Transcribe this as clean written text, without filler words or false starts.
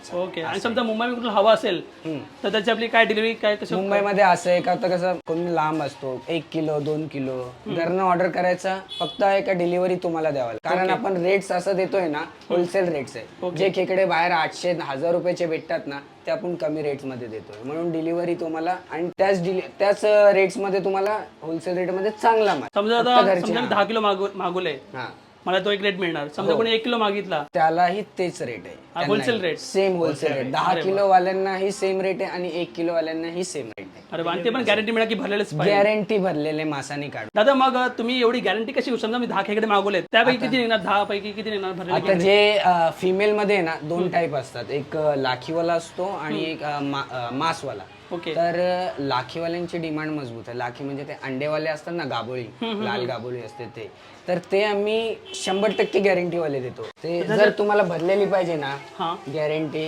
करायचा. ओके. आणि समजा मुंबईमध्ये कुठलं हवा असेल तर त्याची आपली काय डिलिव्हरी काय कसं? मुंबईमध्ये असं आहे का, आता कसं कोणी लांब असतो, 1 किलो 2 किलो घरनं ऑर्डर करायचा, फक्त आहे का डिलिव्हरी तुम्हाला द्यावा लागेल. कारण आपण रेट्स असं देतोय ना, होलसेल रेट्स आहे. जे खेकडे बाहेर 800-1000 रुपयाचे भेटतात ना, ते आपण कमी रेट्स मध्ये देतोय. म्हणून डिलिव्हरी तुम्हाला आणि त्याच रेट्स मध्ये तुम्हाला होलसेल रेट मध्ये चांगला माल. समजा फक्त आता घरचे, समजा मी 10 किलो मागवले, हा, मला तो एक रेट मिळणार. समजा कोणी 1 किलो मागितला, त्यालाही तेच रेट आहे. Wholesale rate. Same wholesale rate. 10 kilo वाल्यांनाही सेम रेट आहे आणि 1 किलो वाल्यांनाही सेम रेट आहे. अरे वा. आणि ते पण गॅरंटी मिळा की भरलेलंच पाहिजे. गॅरंटी भरलेले मासाने काढू. दादा मग तुम्ही एवढी गॅरंटी कशी? समजा मी 10 खेकडे मागवले, त्यापैकी किती निघणार? 10 पैकी किती निघणार भरलेले? आता जे फिमेल मध्ये आहे ना, 2 टाईप असतात. एक लाखीवाला असतो आणि एक मासवाला. ओके. तर लाखीवाल्यांची डिमांड मजबूत आहे. लाखी म्हणजे ते अंडेवाले असतात ना, गाबोळी, लाल गाबोळी असते ते. तर ते आम्ही 100% गॅरंटी वाले देतो. ते जर तुम्हाला भरलेली पाहिजे ना, हा. गॅरंटी